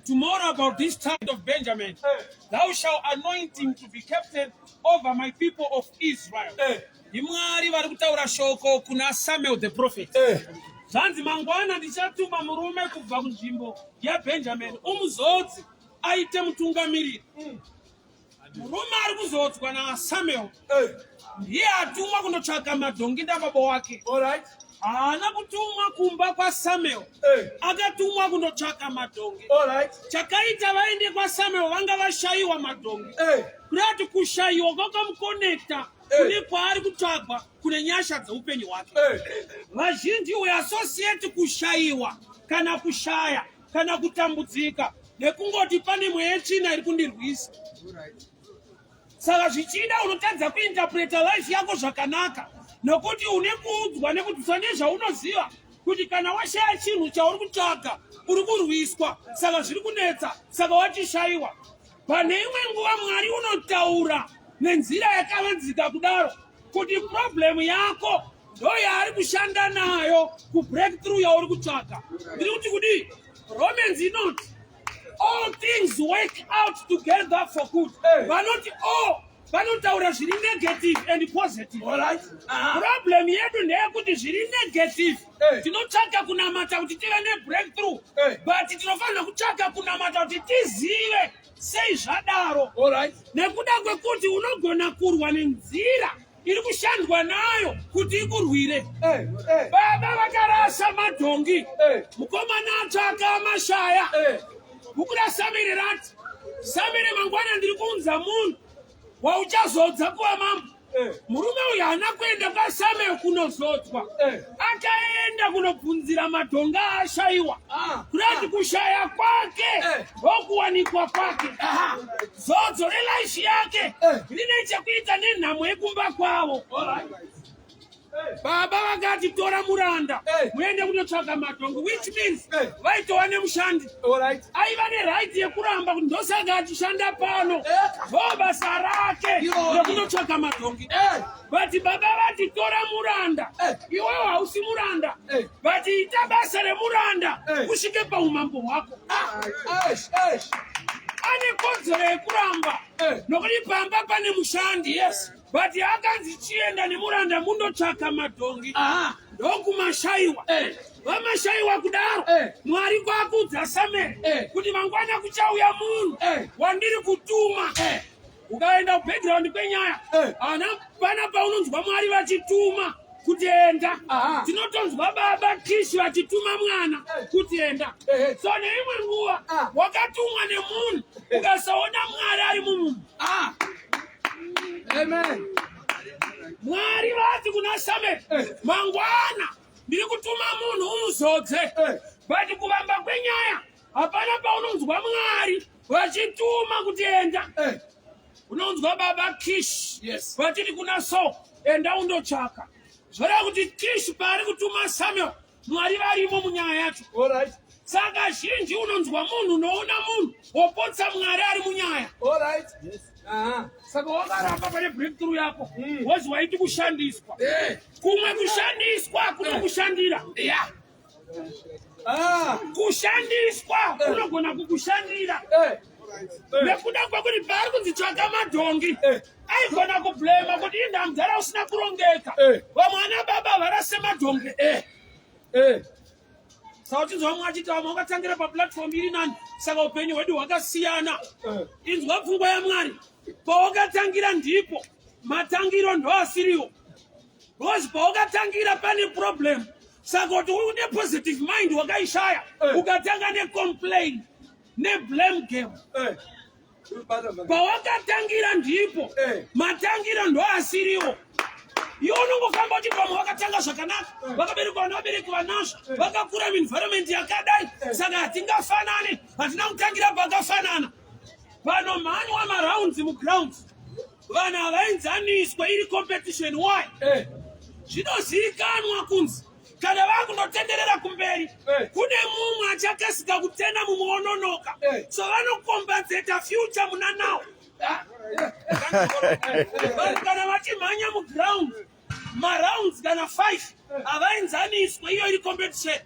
tomorrow about this time of Benjamin, thou shalt anoint him to be captain over my people of Israel. Imwari vari kutaura shoko kuna Samuel the prophet. Zvanzi mangwana ndichatuma murume kubva kunzvimbo yaBenjamin umuzodzi aite mutungamiriri. Murume ari kuzodzwa naSamuel ndiye atumwa kundotsvaka madhongi nababa wake. Haana kutumwa kumba kwaSamuel, akatumwa kundotsvaka madhongi. Chakaita vaende kwaSamuel vanga vashayiwa madhongi. Kurati kushayiwa kwakamukonekta kune kwaari kutsvagwa kune nyasha dzeupenyu hwake. Vazhinji we associate kushayiwa kana kushaya kana kutambudzika nekungoti pane mweyechina iri kundirwisa. Saka zvichida unotadza kuinterpreta life yako zvakanaka nokuti une kuudzwa nekudzwa nezvaunoziva kuti kana washaya chinhu chauri kutsvaka uri kurwiswa, saka zviri kunetsa, saka wachishayiwa. Pane imwe nguva Mwari unotaura nenzira yakavanzika kudaro kuti problem yako ndo yaari kushanda nayo kubreakthrough yauri kutsvaka. Ndiri kuti kudi Romans inoti all things work out together for good. But not all. Vanotaura zviri negative and positive. Problem yedu ndeyekuti zviri negative tinotsvaka kunamata kuti tive nebreakthrough, but tinofanira kutsvaka kunamata kuti tizive sei zvadaro. Nekuda kwekuti unogona kurwa nenzira iri kushandwa nayo kuti ikurwire. Baba vakarasa madhongi, mukomana atsvaka amashaya. Bukura Samiri rati, Samiri mangwana ndiri kuunza munhu wauchazodza kuva mambo. Murume uyu haana kuenda kwaSamuel kunozodzwa, akaenda kunobvunzira madhonga ashayiwa. Kurati kushaya kwake ndokuwanikwa kwake. Zodzo relaishi yake rine chekuita nenhamo yekumba kwavo. Baba vakati tora muranda muende kunotsvaka madhongi, which means vaitova nemushandi aiva neright yekuramba kuti ndosaka achishanda pano ndobasa rake rekunotsvaka madhongi. But baba vati tora muranda, iwewe hausi muranda, but ita basa remuranda kusvike paumambo hwako. Ane kodzero yekuramba nokuti pamba pane mushandi, yes, but akanzi chienda nemuranda mundotsvaka madhongi ndokumashayiwa. Vamashayiwa kudaro Mwari kwakuudza Samuel kuti mangwana kuchauya munhu wandiri kutuma. Ukaenda kubackground kwenyaya pana paunonzwa Mwari vachituma kuti enda. Tinotonzwa baba Kishi vachituma mwana kuti enda. So neimwe nguva wakatumwa nemunhu ukasaona Mwari ari mumunhu. Amen. Mwari vati kuna Samuel, mangwana ndiri kutuma munhu umuzodze. But kuvamba kwenyaya hapana paunonzwa Mwari vachituma kuti enda. Unonzwa baba Kish vachiti kuna Saul, enda undotsvaka. Zvoreva kuti Kish paari kutuma Samuel Mwari varimo munyaya yacho. Saka zhinji unonzwa munhu unoona munhu wopotsa Mwari ari munyaya. Saka wakaramba pane breakthrough yako wozi waiti kushandiswa. Kumwe kushandiswa kunokushandira. Kushandiswa kunogona kukushandira. Nekuda kwekuti paari kunzitsvaka madhongi aigona kublema kuti indamdzara usina kurongeka. Vamwana baba varase madhongi. Saka uchinzwa mumwe achiti vamwe vakatangira paplatform iri nani, saka upenyu hwedu hwakasiyana. Inzwa pfungwa yaMwari, pawakatangira ndipo matangiro ndo asiriwo. Because pawakatangira pane problem, saka kuti une positive mind wakaishaya ukatanga necomplain neblame game. Pawakatangira ndipo matangiro ndo asiriwo. Iwe unongofamba kuti pamwe vakatanga zvakanaka, vakaberekwa navabereki vanazvo, vakakura muenvironment yakadai, saka hatingafanane, hatina kutangira pakafanana. Pano mhanywa marounds muground, vanhu havaenzaniswa iri competition. Why? Zvinozivikanwa kunzi kana vakundotenderera kumberi kune mumwe achakasika kutenda mumwe ononoka, so vanokombenzeta future muna now. Kana vachimhanya muground marounds kana 5 avaenzaniswa iyo iri competition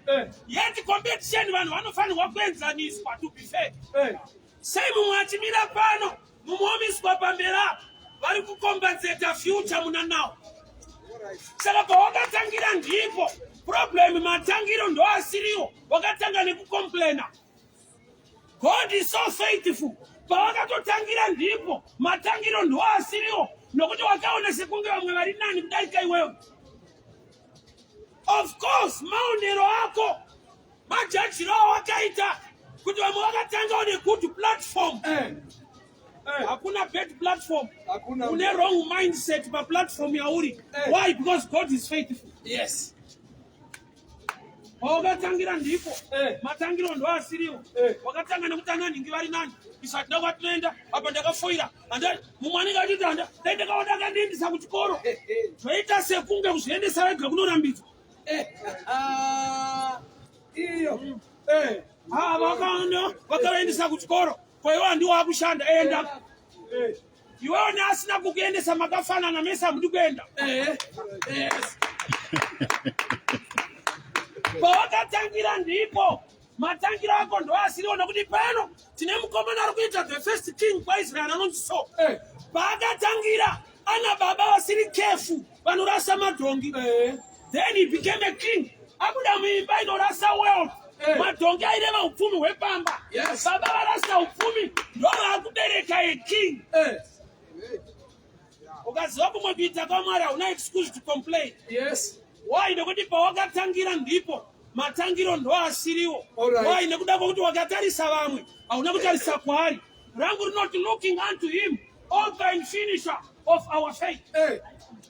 yet competition vanhu vanofanirwa kuenzaniswa to be fair sei mumwe achimira pano mumuomiswa pambera vari kukompenseta future muna nawo saka pawakatangira ndipo problem matangiro ndo asiriwo wakatanga nekucomplaina. God is so faithful. Pawakatotangira ndipo matangiro ndo asiriwo nokuti wakaona sekunge vamwe vari nani kudarika iwewe. Of course maonero ako majajiro wakaita kuti vamwe vakatanga ne good platform. Hakuna bad platform. Une wrong mindset pa platform ya uri. Why? Because God is faithful. Yes. Wakatangira ndipo matangiro ndo asiriwo wakatanga nekutanga ningi vari nani isati ndakwatenda apa ndakafoira anda mumwani katitanda ndaitakaona kandiendesa kuchikoro zvaita sekunge kuzviendesa vega kunorambidzwa iyo vakaendesa kuchikoro kwaiwo handiwo akushanda enda iwewo neasina kukuendesa makafanana mese hamudi kuenda pawakatangira ndipo matangiro ako ndo asiriwo nokuti pano tine mukomana ari kuita the first king kwaisraeri anonzi so paakatangira ana baba vasiri kefu vanorasa madhongi then he became a king abuda muimba inorasa world madhongi aireva upfumi hwepamba baba varasa upfumi ndo vaakubereka a king ukaziva kumwe kuita kwamwari hauna excuse to complain. Why? Nekuti pawakatangira ndipo matangiro ndo asiriwo. Why? Nekuda kuti wakatarisa vamwe hauna kutarisa kwaari. Rangu not looking unto him, author and finisher of our faith.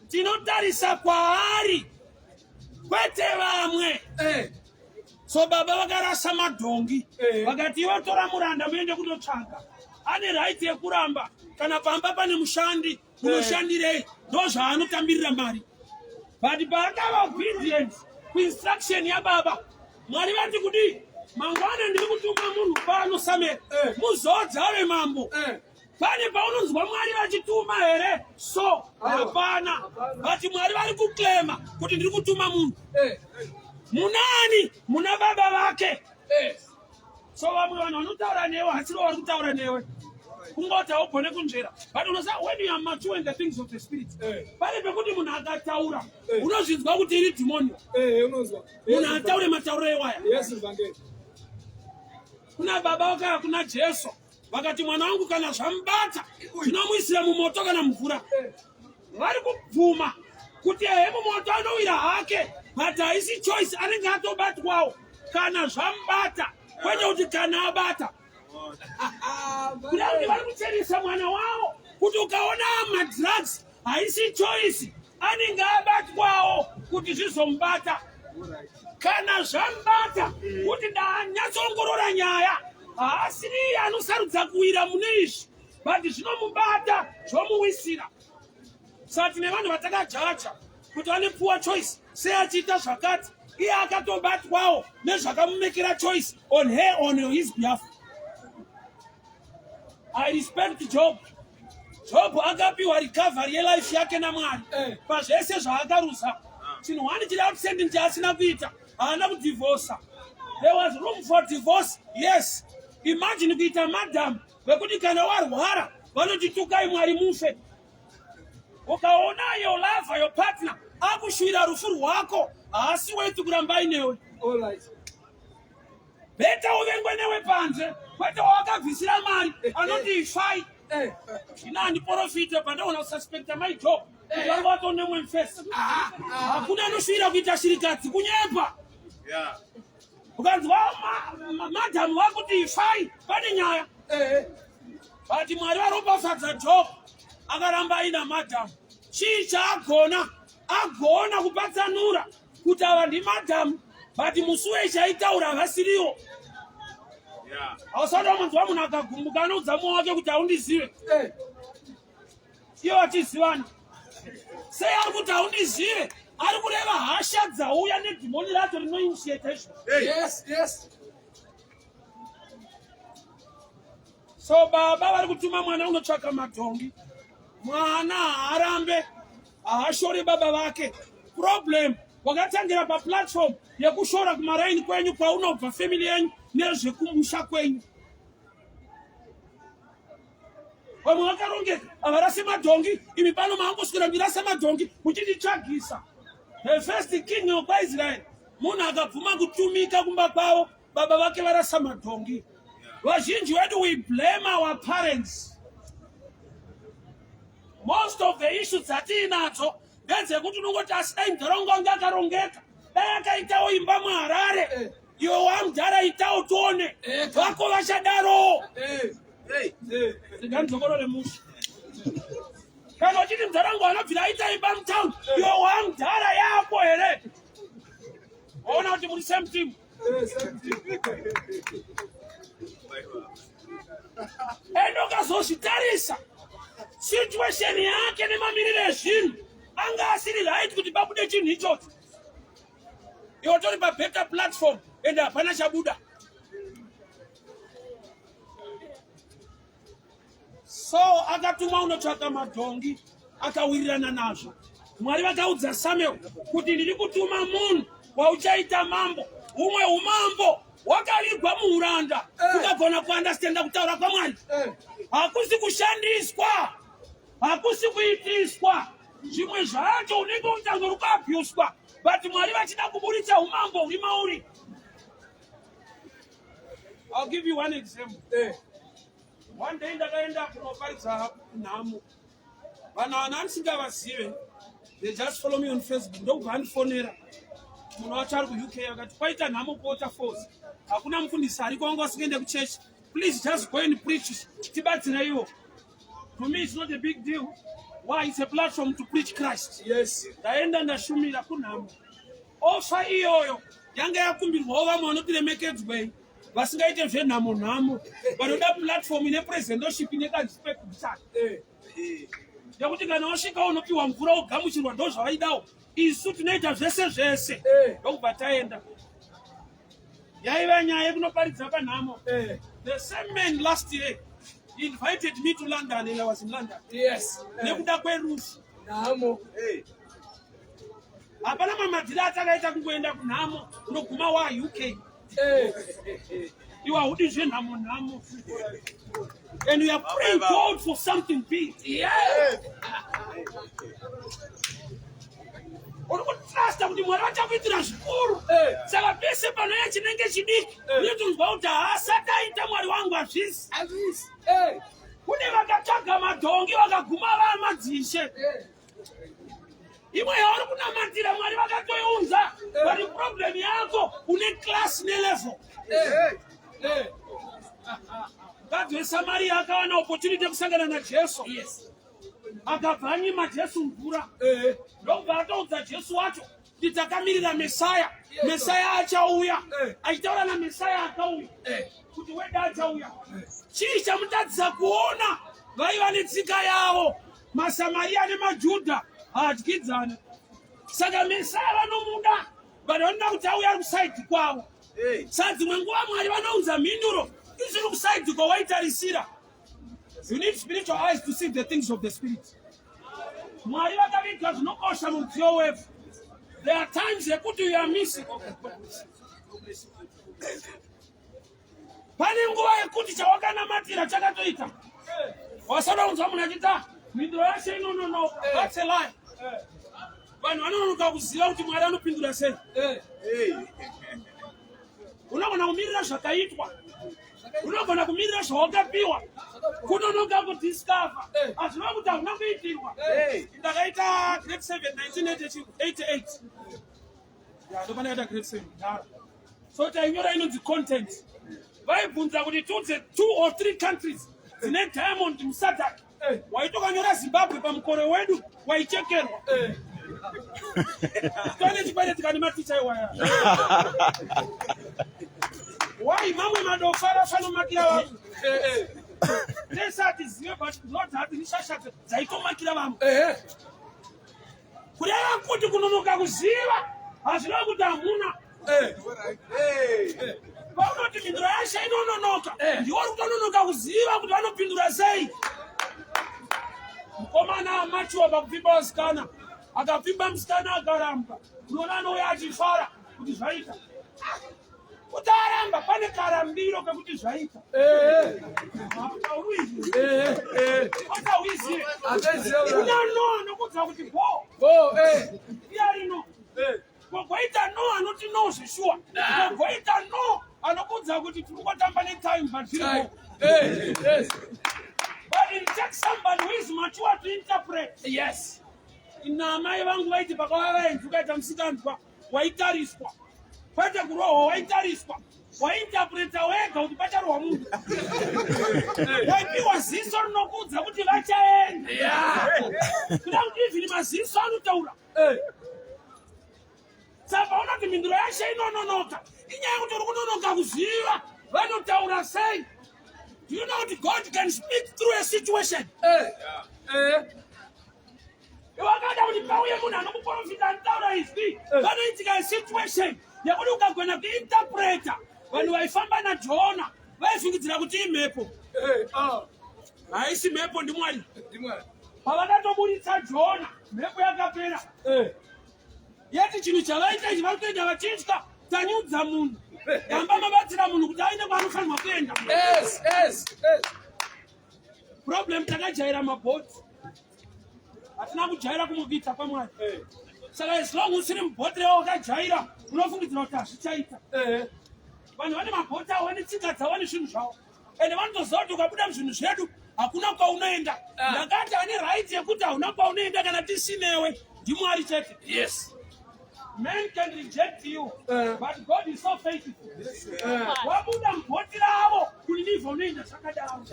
Tinotarisa kwaari kwete vamwe. So baba vakarasa madhongi vakati iwe tora muranda muende kunotsvaga ane right yekuramba kana pamba pane mushandi unoshandirei ndo zvaanotambirira mari. But paakava obedient kuinstruction yababa mwari vati kudi mangwana ndiri kutuma munhu pano Samuel muzodza ave mambo. Pane paunonzwa mwari vachituma here so hapana but mwari vari kuklema kuti ndiri kutuma munhu munani muna baba vake. So vamwe vanhu vanotaura newe hasiro vari kutaura newe kungoti haugone kunzvera but unoziva when you are mature in the things of the spirit pane pekuti munhu akataura unozvinzwa kuti iri dhimonio munhu ataure matauro ewaya. Kuna baba vakaya kuna Jesu vakati mwana wangu kana zvamubata zvinomuisira mumoto kana mvura vari kubvuma kuti ehe mumoto anowira hake but haisi choice anenge atobatwawo kana zvamubata kwete kuti kana abata kuda kuti vari kucheresa mwana wavo kuti ukaona madrugs haisi choice anenge abatwawo kuti zvizomubata kana zvamubata kuti ndaanyatsoongorora nyaya haasiri anosarudza kuwira mune izvi but zvinomubata zvomuwisira. Saka tine vanhu vatakajaja kuti vane poor choice sei achiita zvakati iye akatobatwawo nezvakamumekera choice on his behalf. I respect Job. Job akapiwa recovery yelife yake naMwari pazvese zvaakarusa. Chinhu wani chiri outsending chaasina kuita haana kudivorca. There was room for divorce. Yes. Imagine kuita madam vekuti kana warwara vanoti tukai Mwari mufe. Ukaona your lover, your partner akushwira rufu rwako haasi wetu kuramba inewe. Beta uvengwe newe panze kwete wakabvisira mari anoti ifai ina handiprofite pandaona kususpecta my job vanga vatonde face hakuna anoshwira kuita shirikadzi kunyepa ukanzwa madhamu vakuti ifai pane nyaya but Mwari varopafadza Job akaramba aina madhamu chii chaagona kupatsanura kuti ava ndimadhamu but musi weshe aitaura havasiriwo. Hausada munzwa munhu akagumbuka anoudza mwoyo wake kuti haundizive iye vachizivana sei ari kuti haundizive ari kureva hasha dzauya nedhimoni racho rinoinitiate izvo. So baba vari kutuma mwana unotsvaka madhongi mwana haarambe Ahashore baba vake. Problem. Wakatangira pa platform yekushora kumaraini kwenyu kwaunobva family yenyu nezvekumusha kwenyu. Vamwe vakarongeka avarasi madhongi, imi pano maangoswera mirasa madhongi muchititsvagisa. The first king wekwaIsrael munhu akabvuma kutumika kumba kwavo baba vake varasa madhongi. Vazhinji vedu we blame our parents. Most of the issues dzatinadzo ndedzekuti unongoti asi dai nharaunda wanga akarongeka, dai akaitawo imba muHarare, iwe wamudhara itawo tione, vako vachadaro. Ndinganzokoro musha. Kana uchiti mudharanga wanobvira aita imba mutown, iwe wamudhara yako here. Waona kuti muri same team. Endo kazozvitarisa situation yake nemamirire ezvinhu anga asiri right kuti pabude chinhu ichocho. Iwo tori pabetter platform ende hapana chabuda. So akatumwa unotsvaka madhongi akawirirana nazvo. Mwari vakaudza Samuel kuti ndiri kutuma munhu wauchaita mambo. Umwe umambo wakarigwa muuranda ukagona kuandastenda kutaura kwaMwari. Hakusi kushandiswa, hakusi kuitiswa. Zvimwe zvacho unenge utangori kuabhuswa, but Mwari vachida kuburitsa umambo huri mauri. I'll give you one example. One day ndakaenda kunoparidza nhamo. Vanhu vana ndisingavazive, they just follow me on Facebook. Ndokubva andifonera munhu wacho ari kuUK akati kwaita nhamo kuWaterfalls, hakuna mufundisi ariko wanga wasingaende kuchechi. Please just go and preach. Tibatsiraiwo. To me it's not a big deal. Why? It's a platform to preach Christ. Yes. Ndaenda ndashumira kunhamo. Ofa iyoyo yanga yakumbirwawo vamwe vanotiremekedzwei vasingaite zvenhamo. Vanoda platform ine presentation ine respect kuchati. Yakuti kana wasvika unopiwa mvura ugamuchirwa ndo zvavaidawo. Isu tinoita zvese. Ndokubva taenda. Yaiva nyaya yekunoparidza panhamo. The same man last year he invited me to London and I was in London. Yes. Nekuda kwerufu. Nhamo. Hapana mamadhira atakaita kungoenda kunhamo unoguma waUK. You are hudi zvenhamo. And we are praying God for something big. Yes. Urikutrasta kuti Mwari vachakuitira zvikuru. Saka pese panoya chinenge chidiki unotonzwa kuti haasati aita Mwari wangu hazvisi. Kune vakatsvaga madhongi vakaguma vamadzishe. Imwe yauri kunamatira Mwari vakatoiunza. But problem yako une class nelevel. Mukadzi weSamaria akawana opportunity yekusangana naJesu. Akabva anyima Jesu mvura. Ndokubva atoudza Jesu wacho kuti takamirira Mesaya. Mesaya achauya. Achitaura naMesaya akauya. Kuti weda achauya. Chii chamutadzisa kuona vaiva netsika yavo maSamaria nemaJudha haadyidzana. Saka Mesaya vanomuda, but vanoda kuti auye ari kusaidhi kwavo. Saka dzimwe nguva Mwari vanounza mhinduro isiri kusaidhi kwawaitarisira. You need spiritual eyes to see the things of the spirit. Mwari vakaviga zvinokosha mudziyo wefu. There are times yekuti you are missing. Pane nguva yekuti chawakanamatira chakatoita. Wasada unzwa munhu achita mhinduro yashe inononoka. That's a lie. Vanhu vanononoka kuziva kuti Mwari anopindura sei. Unogona kumirira zvakaitwa. Unogona kumirira zvawakapiwa. Kunonoka kudiscover. Hazviva kuti hakuna kuitirwa. Ndakaita grade 7 1988. Ndopana yaita grade 7. So tainyora inonzi content. Vaibvunza kuti tudze 2 or 3 countries dzine diamond muSADC. Waitokanyora Zimbabwe pamukore wedu waichekerwa. Tone chikwete tikani maticha iwaya. Why mamwe madofara fanomakira vanhu. Tesati zive but not hati nishashate zaitomakira vanhu. Kureva kuti kunonoka kuziva hazvina kuti hamuna. Vaunoti mhinduro yashe inononoka. Ndiwo uri kutononoka kuziva kuti vanopindura sei. Mukomana amachiwa pakupimba wasikana akapfimba musikana akaramba. Unoona anouya achifara kuti zvaita. Kuti aramba pane karambiro kekuti zvaita. What are we saying? No, nokudza kuti bo. Iyari no. Kwaita no anoti no zvishua. Kwaita no anokudza kuti tiri kutamba netime but zero. But it takes somebody who is mature to interpret. Yes. Inamai vangu vaiti pakavaenzi ukaita musikanzwa waitariswa. Kwete kurohwa waitariswa. Wainterpreta wega kuti pacharohwa munhu. Waipiwa ziso rinokudza kuti vachaenda. Kuda kuti ivhini maziso anotaura. Saka unoti mindiro yashe inononoka. Inyaya kuti uri kunonoka kuziva vanotaura sei. Do you know that God can speak through a situation? Wakada kuti pauye munhu anokuprofita anotaura izvi. Vanoitika a situation yekuti ukagona kuinterpreta. Vanhu vaifamba naJona vaifungidzira kuti imhepo. Haisi mhepo ndiMwari. Pavakatoburitsa Jona, mhepo yakapera. Yeti chinhu chavaita ichi varikuenda vachitya tanyudza munhu. Gamba mabatsira munhu kuti aende kwaanofanirwa kuenda. Problem takajaira mabhoti. Hatina kujaira kumubvita kwaMwari. Saka as long usiri mubhoti rewo wakajaira unofungidzira kuti hazvichaita. Vanhu vane mabhoti avo vane tsika dzavo nezvinhu zvavo. Ende vanotoziva kuti ukabuda muzvinhu zvedu hakuna kwaunoenda. Ndakati ane right yekuti hauna kwaunoenda kana tisinewe ndiMwari chete. Yes. Men can reject you, but God is so faithful. Wabuda mubhoti ravo kuti ndibva unoenda zvakadaro.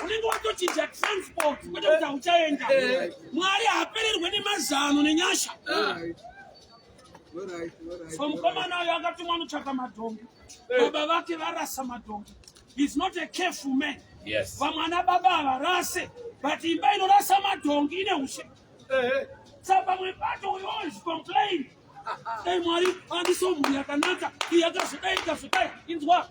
Unenge watochinja transport kwete kuti hauchaenda. Mwari haapererwe nemazano nenyasha. So mukomana uyo akatumwa anotsvaka madhongi. Baba vake varasa madhongi. He's not a careful man. Yes. Vamwana baba havarase, but imba inorasa madhongi ine ushe. Saka pamwe pacho we always complain. Mwari andiso munhu yakanaka, yakazodai. Inzwa.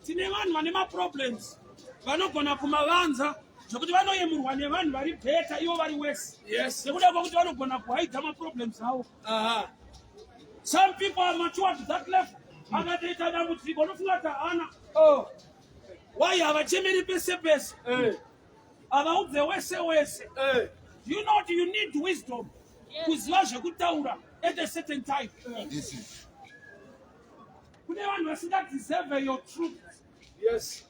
Tine vanhu vane maproblems. Vanogona kumavanza zvokuti vanoyemurwa nevanhu vari bheta ivo vari wese. Yes. Nekuda kwokuti vanogona kuhaidha maproblems avo. Some people are mature to that level. Akatoita dambudziko unofunga kuti haana. Why havachemeri pese pese? Havaudze wese. Do you know what you need wisdom? Kuziva zvekutaura at a certain time. Kune vanhu vasingadeserve your truth. Yes.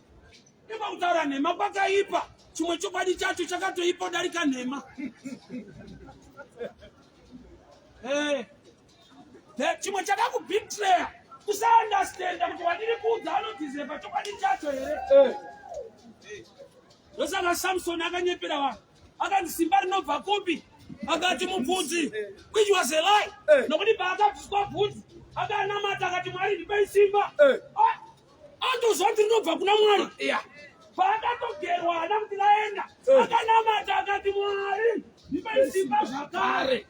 Ipa kutaura nhema kwakaipa. Chimwe chokwadi chacho chakatoipa kudarika nhema. Chimwe chakakubetray. Kusaunderstanda kuti wadiri kuudza anodeserve chokwadi chacho here. Ndosaka Samson akanyepera vanhu. Akati simba rinobva kupi? Akati mubvudzi. Which was a lie. Nokuti paakabviswa bvudzi akanamata akati Mwari ndipei simba. Andozva kuti rinobva kuna Mwari. Paakatogerwa haana kuti laenda. Akanamata akati Mwari ndipei simba zvakare.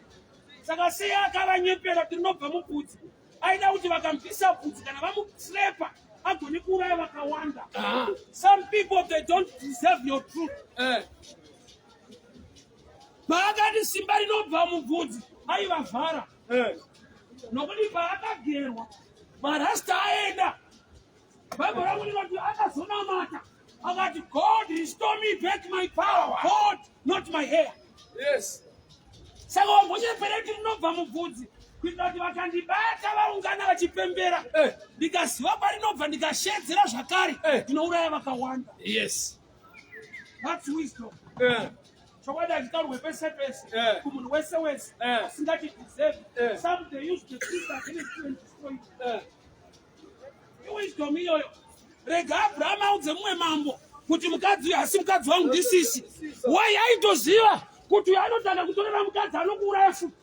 Saka sei akavanyepera kuti rinobva mubvudzi. Aida kuti vakamubvisa bvudzi kana vamuslepa agone kuuraya vakawanda. Some people they don't deserve your truth. Paakati simba rinobva mubvudzi aivavhara. Nokuti paakagerwa marasta aenda. Bhaibheri rangu rinoti akazonamata akati God restore me back my power. God, not my hair. Yes. Saka wambonyepera kuti rinobva mubvudzi kuitira kuti vakandibata vaungana vachipembera ndikaziva parinobva ndikashedzera zvakare ndinouraya vakawanda. Yes. That's wisdom. Chokwadi achitaurwe pese pese kumunhu wese wese asingati deserve. Some they use the truth against you and destroy you. Wisdom iyoyo. Rega Abraham audze mumwe mambo kuti mukadzi uyu hasi mukadzi wangu ndisisi. Why aitoziva kuti uyu anotanga kutorera mukadzi anokuuraya futi.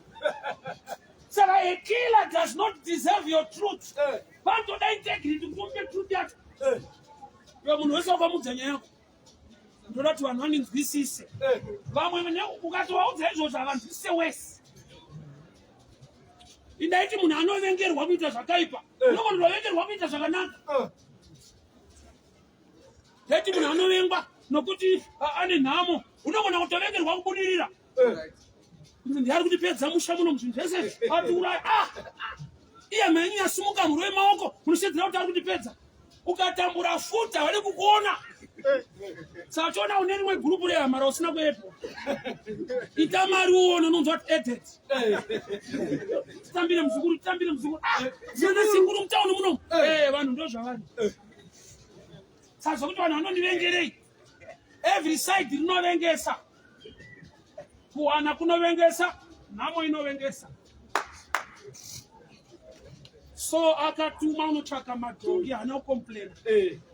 Saka a killer does not deserve your truth. Panotoda integrity kumupe truth yacho. Iwe munhu wese wakamudza nyaya yako. Ndoda kuti vanhu vaninzwisise. Vamwe ukatovaudza izvozvo havanzwisise wese. Indaiti munhu anovengerwa kuita zvakaipa. Unogona kuvengerwa kuita zvakanaka. Ndaiti munhu anovengwa nokuti ane nhamo. Unogona kutovengerwa kubudirira. ndiyari kuti pedza musha muno muzvinhu zvese atiuraya iye menyu yasumuka murwe maoko munoshedzera kuti ari kuti pedza ukatambura futa wari kukuona sachiona une rimwe gurupu rehamara usina kuepo itamari uone unonzwa kuti edet tambire muzukuru zviana singuru mutauni muno vanhu ndo zvavari saka kuti vanhu vanondivengerei every side rinovengesa kuwana kunovengesa nhamo inovengesa so akatuma unotsvaka madhongi hana kukomplaina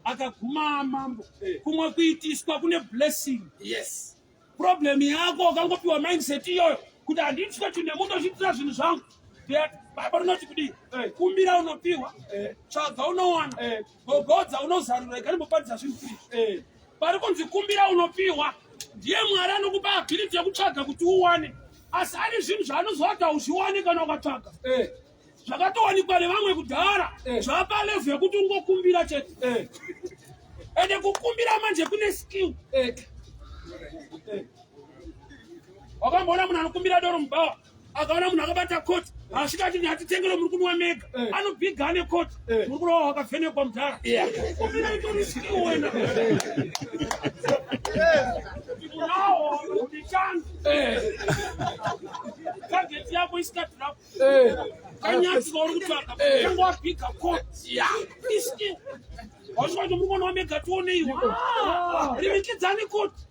akaguma mambo kumwe kuitiswa kune blessing Yes. problem yako ukangopiwa mindset iyoyo kuti handitye chine mundozviitira zvinhu zvangu baba rinoti kudii kumbira unopiwa tsvaga unowana gogodza unozarura ikanimbobadza zvinhu izvi pari kunzi kumbira unopiwa ndiye Mwari anokupa ability yekutsvaga kuti uwane asi ari zvinhu zvaanozovata uzviwane kana ukatsvaga zvakatowanikwa nevamwe kudhara zvapa level yekuti ungokumbira chete ende kukumbira manje kune skill wakamboona munhu anokumbira doro mubhawa akaona munhu akabata koti asvika ati hatitengere muri kunwa mega anobhiga ane koti muri kurowa wakavhenekwa mudhara kumbira itori skill wena unawo ndichangu tageti yako isikatirapo kanyatsi kauri kutsvaga kange wabhiga koti iskill wasvika kuti muri kunwa mega tioneiwa rimikidzani koti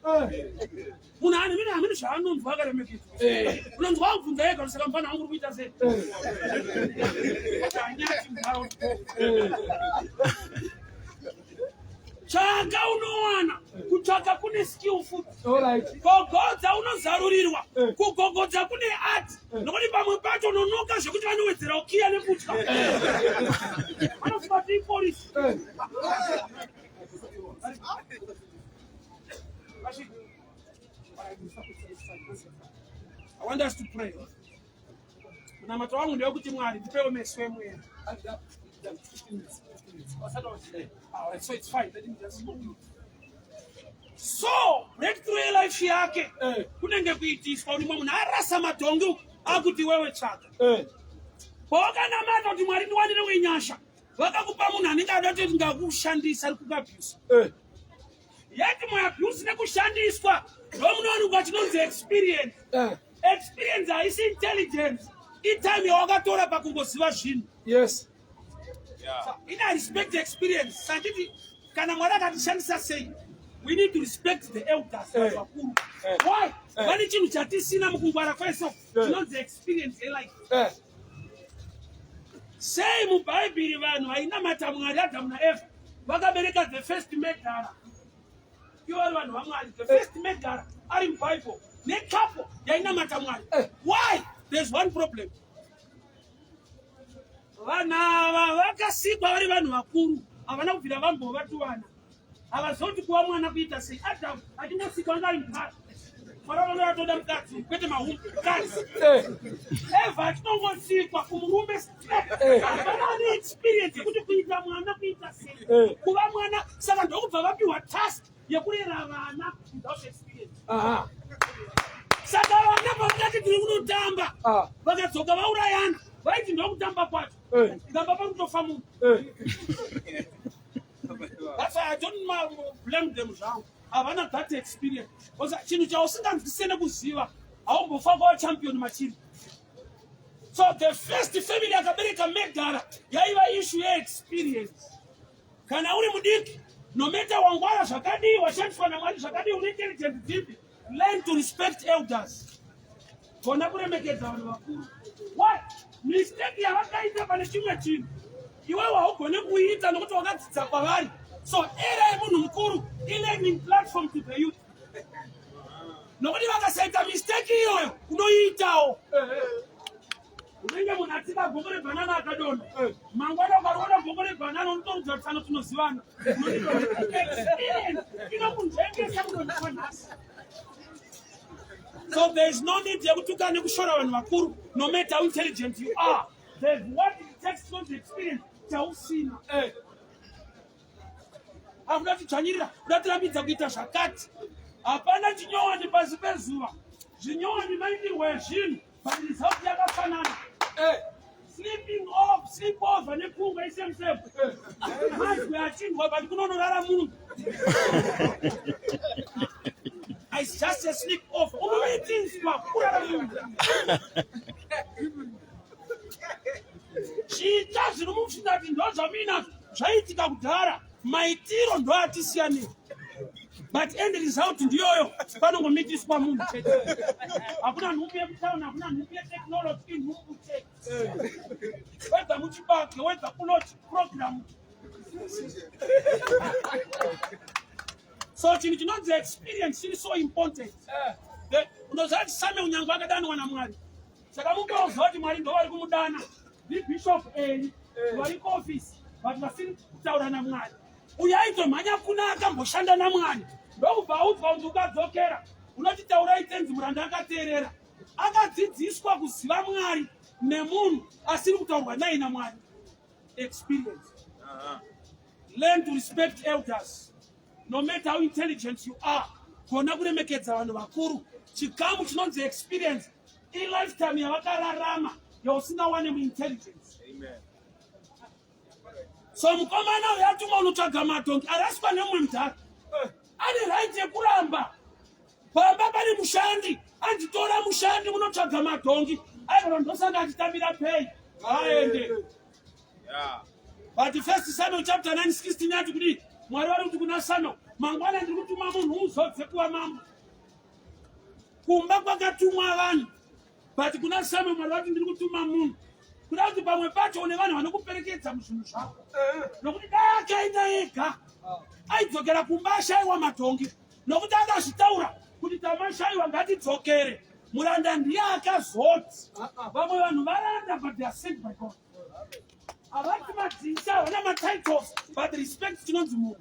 munhu hamene zvaanonzwa akaremekedzwa unonzwa wabvunza yega saka mufana wangu uri kuita sei anyatsi munharaunda tsvaga unowana kutsvaga kune skill futi gogodza unozarurirwa kugogodza kune art nokuti pamwe pacho unonoka zvekuti vanowedzera ukiya nekutya vanofunga kuti ipolisi I want us to pray. Munamata wangu ndio kuti Mwari ndipewe meso emwe. So it's fine. Let him just move. So, breakthrough life yake kunenge kuitiswa kuti munhu arasa madhongi akuti wewe tsvaga. Wakanamata kuti Mwari ndiwanire wenyasha. Vakakupa munhu anenge ada kuti ngakushandisa ari kuabuse. Yeti muabuse nekushandiswa ndomunowanikwa chinonzi experience. Experience haisi intelligence. Itime yawakatora pakungoziva zvinhu. Yes. So, ina respect the experience. Sanditi kana Mwari akatishandisa sei, we need to respect the elders. Why? Vane chinhu chatisina mukungwara kweso chinonzi experience yelife. Sei mubhaibheri vanhu vainamata Mwari Adhamu naEvha vakabereka the first megara. Ivo vanhu vaMwari, the first megara ari muBhaibheri nekapo yainamata Mwari. Why? There's one problem. Vanhu ava vakasikwa vari vanhu vakuru havana kubvira vambova tuwana havazoti kuva mwana kuita sei. Adhamu achingosikwa anga ari mukadzi Mwari vanenge vatoda mukadzi kwete mahumukadzi. Evha achinongosikwa kumurume havana ane experience yekuti kuita mwana kuita sei kuva mwana. Saka ndokubva vapiwa task yekurera vana without experience. Saka vana pavakati tiri kunotamba vakadzoka vaurayana vaiti ndokutamba kwacho ngamba pakutofa munhu. That's why I don't blame them zvangu havana that experience because chinhu chausinganzwisise nekuziva haumbofa kwava champion machiri. So the first family akabereka megara yaiva issue yeexperience. Kana uri mudiki no matter wangwara zvakadii washandiswa naMwari zvakadii uri intelligent dzipi, learn to respect elders. Kona kuremekedza vanhu vakuru. Why? Mistake yavakaita pane chimwe chinhu iwewe haugone kuiita nokuti wakadzidza kwavari. So era yemunhu mukuru e-learning platform to the youth. Nokuti vakasaita mistake iyoyo unoiitawo. Unenge munhu atsika bhoko rebhanana akadonha mangwana ukaona bhoko rebhanana unotoudza kuti tsano tinozivana. Inokunzvengesa kunonzwa nhasi. So there is no need yekutuka nekushora vanhu vakuru no matter how intelligent you are. There's what it takes to experience chausina. Hakuna tichanyirira kudatirambidza kuita zvakati. Hapana chinyowani pasi pezuva. Zinyoni maitirwe zvinhu but result yakafanana. Sleeping off, sleep over nepunga isemsem. Manje uyachindwa but kunonorara munhu. It's just a sleep off. Unoitinzwa kurara munhu. Chiita zvinomufinga kuti ndozvamina zvaitika kudhara maitiro ndo atisiyani. But end result ndiyoyo panongomitiswa munhu chete. Hakuna nhupi yekutauna, hakuna nhupi yeteknology, inhumbu chete. Whether muchibage, whether kuloti program. So chinhu chinonzi experience is so important. Unozati Samuel unyango akadanwa naMwari. Saka mungoziva kuti Mwari ndo vari kumudana. Bishop Eli, vari kuofisi, vanhu vasiri kutaura naMwari. Uyu aitomhanya kuna akamboshanda naMwari. Ndokubva audzwa kuti ukadzokera unotitaura itenzi muranda akateerera. Akadzidziswa kuziva Mwari nemunhu asiri kutaurwa naye naMwari. Experience. Learn to respect elders. No matter how intelligent you are. Kona kuremekedza vanhu vakuru. Chikamu chinonzi experience. Lifetime yavakararama yausina wane muintelligence. Amen. So mukomana uyatuma unotsvaga matongi araswa nemumwe mudhara. Ane right yekuramba. Pamba pane mushandi, anditora mushandi munotsvaga matongi. Aigona ndosanga achitambira pay. Aende. Yeah. But the first Samuel chapter 9:16 yati kuti Mwari vari kuti kuna Samuel, mangwana ndiri kutuma munhu uzodze kuva mambo. Kumba kwakatumwa vanhu. But kuna Samuel Mwari vari ndiri kutuma munhu. Kuda kuti pamwe pacho une vanhu vanokuperekedza muzvinhu zvako. Nokuti dai akaita ega aidzokera kumba ashayiwa matongi. Nokuti akazvitaura kuti tamashayiwa ngatidzokere. Muranda ndiye akazoti. Vamwe vanhu varanda but they are sent by God. Avati madzisa havana matitles but respect chinonzi munhu.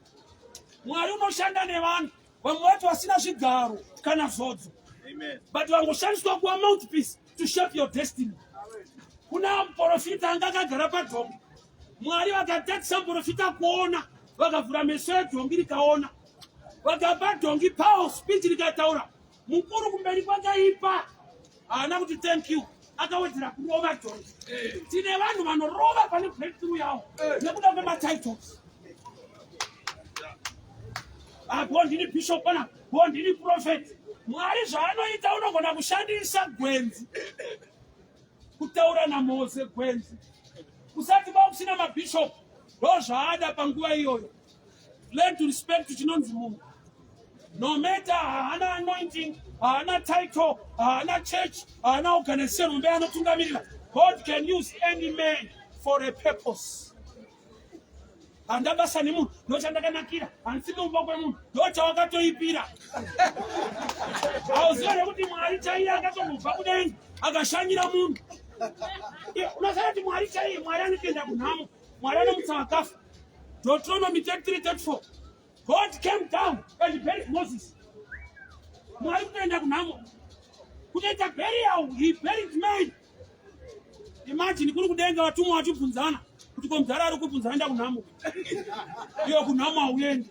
Mwari unoshanda nevanhu. Vamwe vacho vasina zvigaro kana zodzo. Amen. But vangoshandiswa kuva mouthpiece to shape your destiny. Kuna muprofita anga akagara padhongi. Mwari vakatatisa muprofita kuona. Vakavhura meso edhongi rikaona. Vakapa dhongi power speech rikataura. Mukuru kumberi kwakaipa. Haana kuti thank you. Akawedzera kurova dhongi. Tine vanhu vanorova pane breakthrough yavo. Nekuda kwematitles. Ndini bishop pana, ndini prophet. Mwari zvaanoita unogona kushandisa gwenzi. Kutaura naMose gwenzi. Kusati kusina mabishop. Ndo zvaada panguva iyoyo. Learn to respect chinonzi munhu. No matter haana anointing, haana title, haana church, haana organization umbe anotungamirira. God can use any man for a purpose. Andabasa nemunhu, ndochandakanakira, handisiri kumba kwemunhu, ndochavakatoipira. Hauziva nekuti Mwari chaiye akatongobva kudenga, akashanyira munhu. Unoziva kuti Mwari chaiye, Mwari anotoenda kunhamo, Mwari anomutsa vakafa. Deuteronomy 33:34. God came down and buried Moses. Mwari kutoenda kunhamo. Kutoita burial, he buried man. Imagine kuri kudenga vatumwa vachibvunzana. Kuti komudhara ari kubvunza aenda kunhamo. Iyo kunhamo hauendi.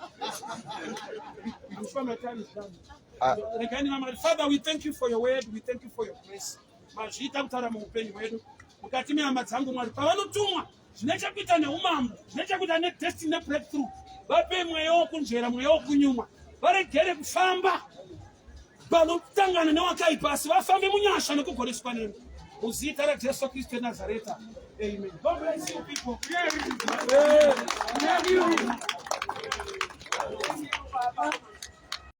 Father, we thank you for your word, we thank you for your grace. Mazviita kutaura muupenyu hwedu. Mukati mehama dzangu Mwari, pavanotumwa zvine chekuita neumambo, zvine chekuita nedestiny nebreakthrough. Vape mweya wokunzvera, mweya wokunyumwa. Varegere kufamba panotangana newakaipa, asi vafambe munyasha nekugoneswa nemi. Muzita raJesu Kristu weNazareta. Amen. God bless you people. Yeah.